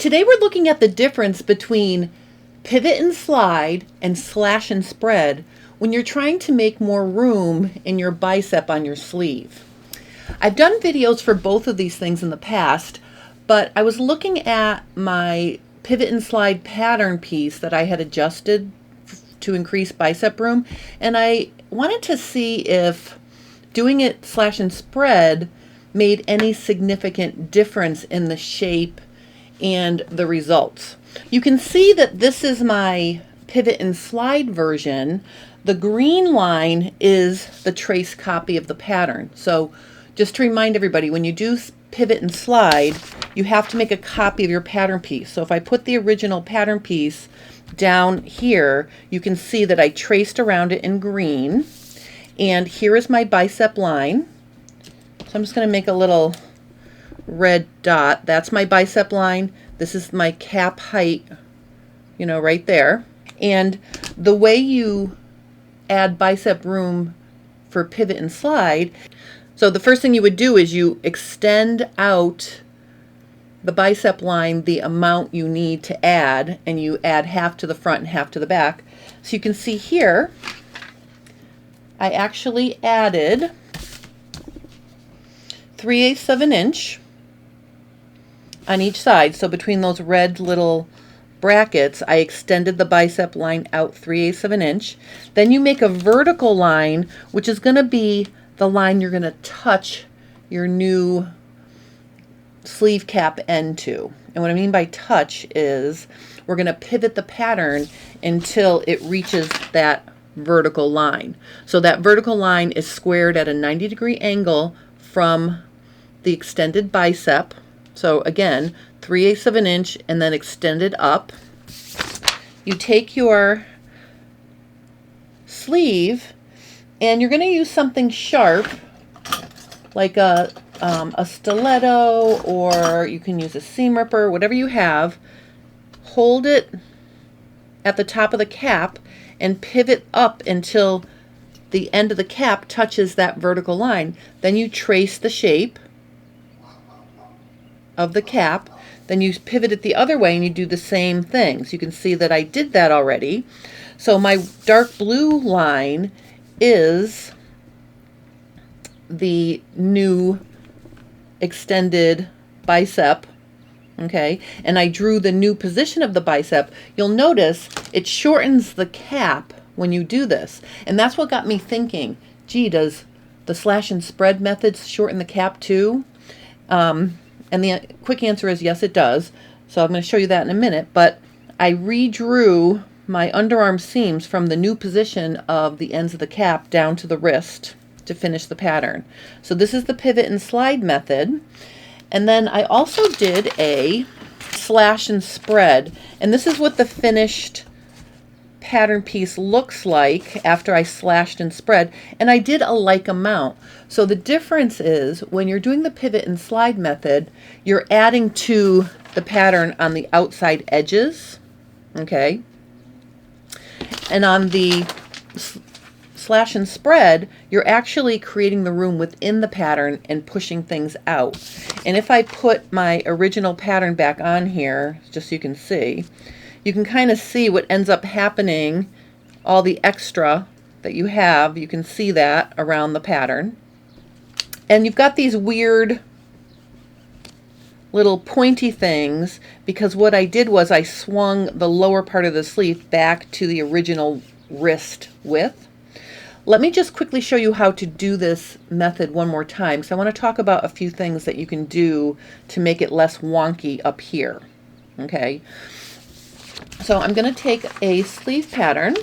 Today we're looking at the difference between pivot and slide and slash and spread when you're trying to make more room in your bicep on your sleeve. I've done videos for both of these things in the past, but I was looking at my pivot and slide pattern piece that I had adjusted to increase bicep room, and I wanted to see if doing it slash and spread made any significant difference in the shape and the results. You can see that this is my pivot and slide version. The green line is the trace copy of the pattern. So just to remind everybody, when you do pivot and slide, you have to make a copy of your pattern piece. So if I put the original pattern piece down here, you can see that I traced around it in green. And here is my bicep line. So I'm just going to make a little red dot. That's my bicep line. This is my cap height, right there. And the way you add bicep room for pivot and slide, so the first thing you would do is you extend out the bicep line the amount you need to add, and you add half to the front and half to the back. So you can see here, I actually added 3/8 of an inch on each side. So between those red little brackets, I extended the bicep line out 3/8 of an inch. Then you make a vertical line, which is going to be the line you're going to touch your new sleeve cap end to. And what I mean by touch is we're going to pivot the pattern until it reaches that vertical line. So that vertical line is squared at a 90-degree angle from the extended bicep. So again, 3/8 of an inch and then extend it up. You take your sleeve and you're going to use something sharp like a stiletto, or you can use a seam ripper, whatever you have. Hold it at the top of the cap and pivot up until the end of the cap touches that vertical line. Then you trace the shape of the cap. Then you pivot it the other way and you do the same thing. So you can see that I did that already. So my dark blue line is the new extended bicep, okay? And I drew the new position of the bicep. You'll notice it shortens the cap when you do this. And that's what got me thinking, gee, does the slash and spread methods shorten the cap too? And the quick answer is yes, it does. So I'm going to show you that in a minute. But I redrew my underarm seams from the new position of the ends of the cap down to the wrist to finish the pattern. So this is the pivot and slide method. And then I also did a slash and spread. And this is what the finished pattern piece looks like after I slashed and spread, and I did a like amount. So the difference is when you're doing the pivot and slide method, you're adding to the pattern on the outside edges, okay? And on the slash and spread, you're actually creating the room within the pattern and pushing things out. And if I put my original pattern back on here, just so you can see, you can kind of see what ends up happening, all the extra that you have. You can see that around the pattern. And you've got these weird little pointy things because what I did was I swung the lower part of the sleeve back to the original wrist width. Let me just quickly show you how to do this method one more time, because I want to talk about a few things that you can do to make it less wonky up here, okay? So I'm going to take a sleeve pattern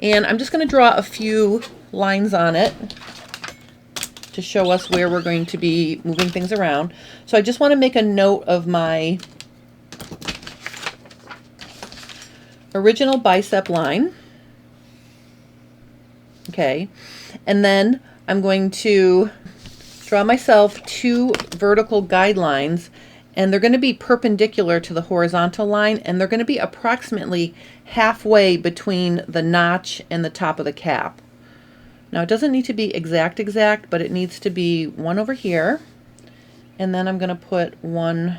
and I'm just going to draw a few lines on it to show us where we're going to be moving things around. So I just want to make a note of my original bicep line. Okay, and then I'm going to draw myself two vertical guidelines, and they're going to be perpendicular to the horizontal line, and they're going to be approximately halfway between the notch and the top of the cap. Now it doesn't need to be exact, but it needs to be one over here, and then I'm going to put one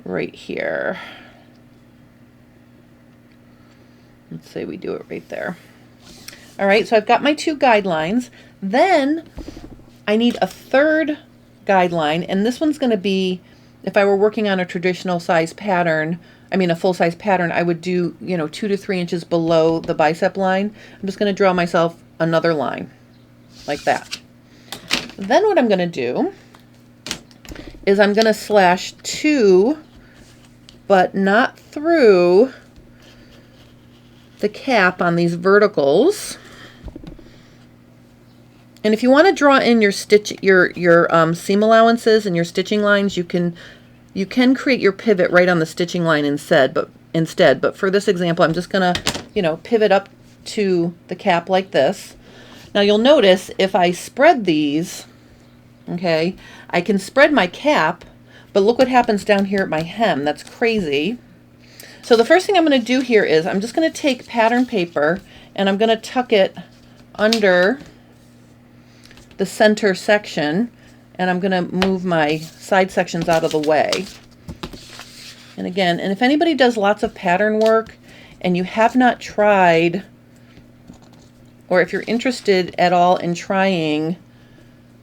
right here. Let's say we do it right there. All right, so I've got my 2 guidelines. Then I need a third guideline, and this one's going to be, if I were working on a traditional size pattern, I mean a full size pattern, I would do, 2 to 3 inches below the bicep line. I'm just going to draw myself another line like that. Then what I'm going to do is I'm going to slash 2, but not through the cap on these verticals. And if you want to draw in your seam allowances and your stitching lines, you can create your pivot right on the stitching line instead. But for this example, I'm just gonna, pivot up to the cap like this. Now you'll notice if I spread these, okay, I can spread my cap, but look what happens down here at my hem. That's crazy. So the first thing I'm going to do here is I'm just going to take pattern paper and I'm going to tuck it under the center section, and I'm going to move my side sections out of the way. And again, and if anybody does lots of pattern work and you have not tried, or if you're interested at all in trying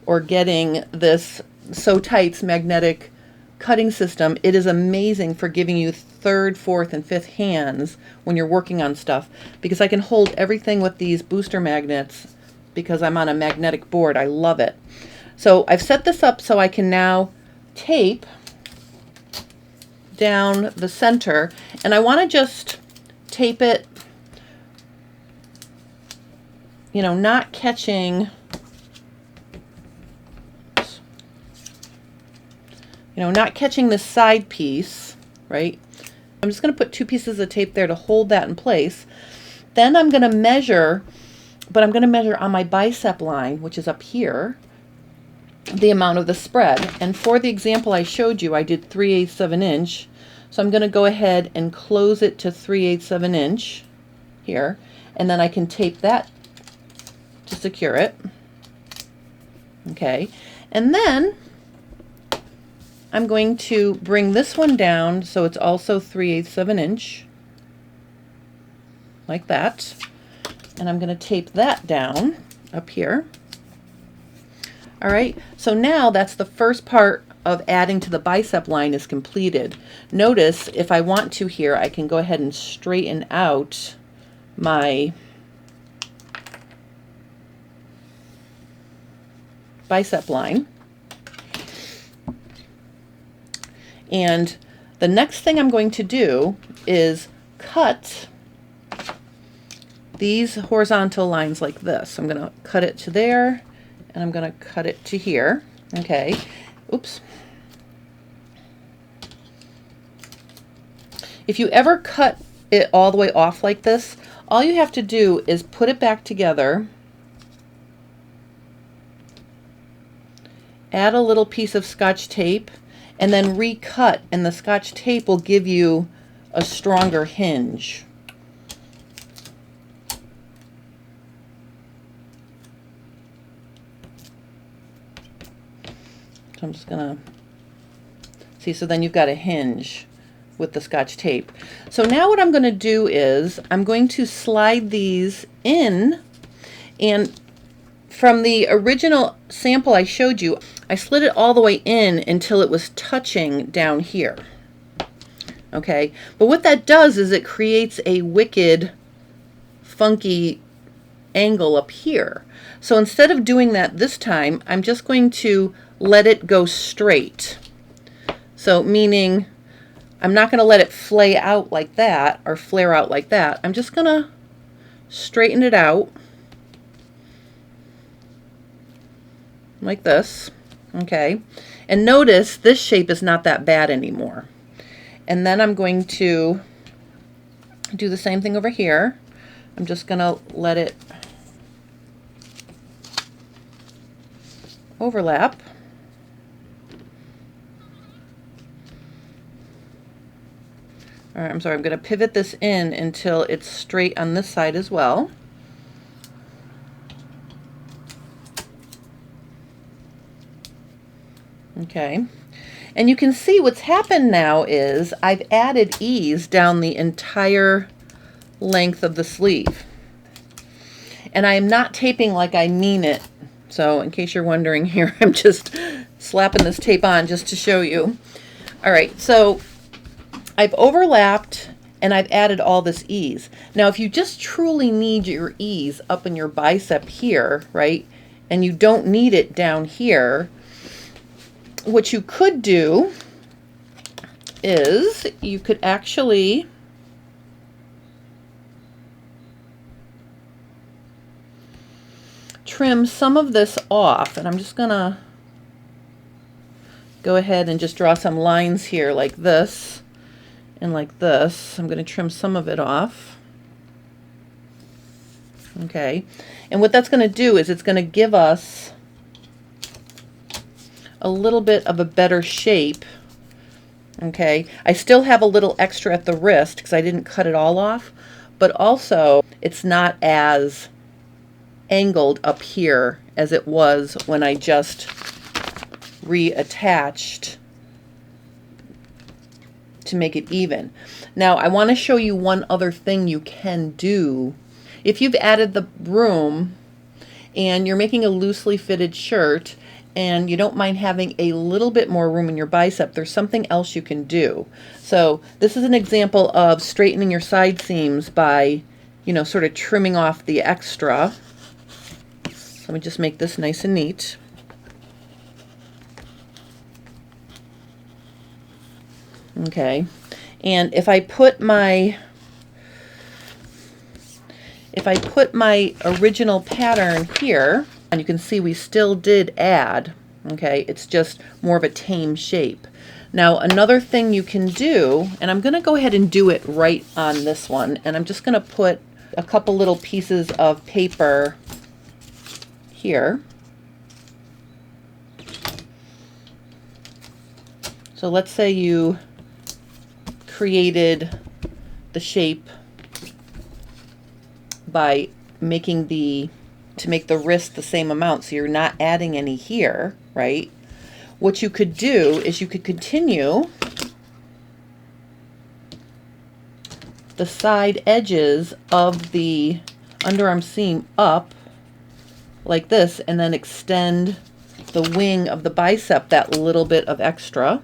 or getting this So Tight's magnetic cutting system, it is amazing for giving you 3rd, 4th, and 5th hands when you're working on stuff, because I can hold everything with these booster magnets because I'm on a magnetic board. I love it. So I've set this up so I can now tape down the center, and I want to just tape it, not catching, not catching this side piece, right? I'm just going to put 2 pieces of tape there to hold that in place. Then I'm going to measure, but I'm going to measure on my bicep line, which is up here, the amount of the spread. And for the example I showed you, I did 3/8 of an inch. So I'm going to go ahead and close it to 3/8 of an inch here, and then I can tape that to secure it. Okay, and then I'm going to bring this one down so it's also 3/8 of an inch, like that. And I'm going to tape that down up here. All right, so now that's the first part of adding to the bicep line is completed. Notice if I want to here, I can go ahead and straighten out my bicep line. And the next thing I'm going to do is cut these horizontal lines like this. I'm going to cut it to there, and I'm going to cut it to here. Okay. Oops. If you ever cut it all the way off like this, all you have to do is put it back together, add a little piece of Scotch tape, and then recut, and the Scotch tape will give you a stronger hinge. So I'm just gonna see, so then you've got a hinge with the Scotch tape. So now what I'm going to do is I'm going to slide these in, and from the original sample I showed you, I slid it all the way in until it was touching down here. Okay, but what that does is it creates a wicked, funky angle up here. So instead of doing that this time, I'm just going to let it go straight. So meaning I'm not going to let it flay out like that or flare out like that. I'm just going to straighten it out like this. Okay, and notice this shape is not that bad anymore. And then I'm going to do the same thing over here. I'm just going to let it overlap. All right, I'm sorry, I'm going to pivot this in until it's straight on this side as well. Okay, And you can see what's happened now is I've added ease down the entire length of the sleeve. And I am not taping like I mean it. So in case you're wondering here, I'm just slapping this tape on just to show you. All right, so I've overlapped and I've added all this ease. Now, if you just truly need your ease up in your bicep here, right, and you don't need it down here, what you could do is you could actually trim some of this off, and I'm just gonna go ahead and just draw some lines here like this and like this. I'm gonna trim some of it off. Okay, and what that's gonna do is it's gonna give us a little bit of a better shape. Okay, I still have a little extra at the wrist because I didn't cut it all off, but also it's not as angled up here as it was when I just reattached to make it even. Now I want to show you one other thing you can do. If you've added the room and you're making a loosely fitted shirt and you don't mind having a little bit more room in your bicep, there's something else you can do. So this is an example of straightening your side seams by, you know, sort of trimming off the extra. So let me just make this nice and neat. Okay, and if I put my original pattern here, and you can see we still did add, okay, it's just more of a tame shape. Now another thing you can do, and I'm going to go ahead and do it right on this one, and I'm just going to put a couple little pieces of paper here. So let's say you created the shape by making to make the wrist the same amount, so you're not adding any here, right? What you could do is you could continue the side edges of the underarm seam up like this and then extend the wing of the bicep that little bit of extra.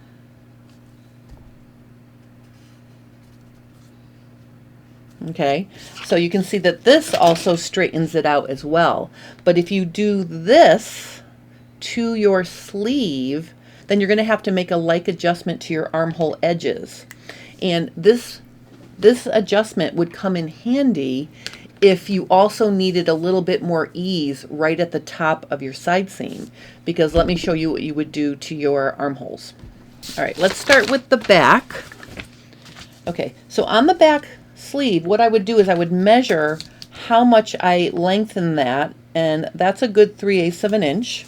Okay, so you can see that this also straightens it out as well. But if you do this to your sleeve, then you're going to have to make a like adjustment to your armhole edges. And this adjustment would come in handy if you also needed a little bit more ease right at the top of your side seam, because let me show you what you would do to your armholes. All right, let's start with the back. Okay, so on the back sleeve, what I would do is I would measure how much I lengthen that, and that's a good 3/8 of an inch.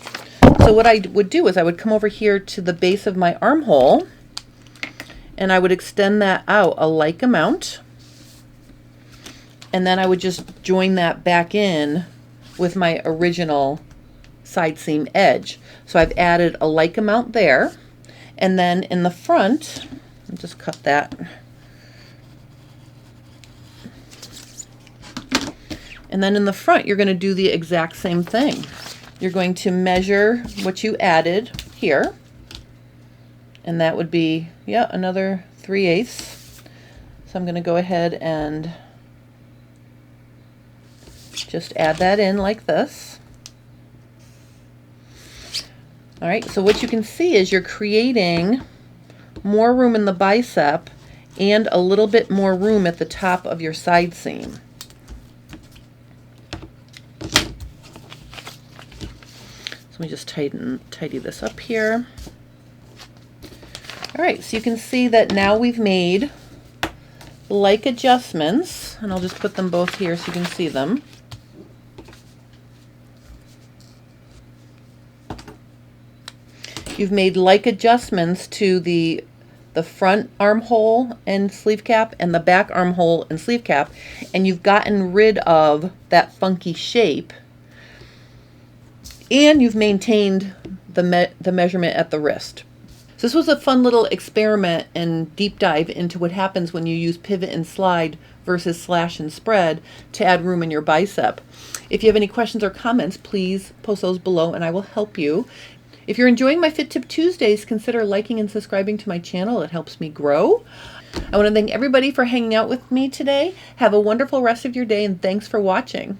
So what I would do is I would come over here to the base of my armhole and I would extend that out a like amount, and then I would just join that back in with my original side seam edge. So I've added a like amount there, and then in the front, I'll just cut that. And then in the front, you're going to do the exact same thing. You're going to measure what you added here, and that would be, yeah, another 3/8. So I'm going to go ahead and just add that in like this. All right, so what you can see is you're creating more room in the bicep and a little bit more room at the top of your side seam. Let me just tidy this up here. All right, so you can see that now we've made like adjustments, and I'll just put them both here so you can see them. You've made like adjustments to the front armhole and sleeve cap and the back armhole and sleeve cap, and you've gotten rid of that funky shape. And you've maintained the measurement at the wrist. So this was a fun little experiment and deep dive into what happens when you use pivot and slide versus slash and spread to add room in your bicep. If you have any questions or comments, please post those below and I will help you. If you're enjoying my Fit Tip Tuesdays, consider liking and subscribing to my channel. It helps me grow. I want to thank everybody for hanging out with me today. Have a wonderful rest of your day and thanks for watching.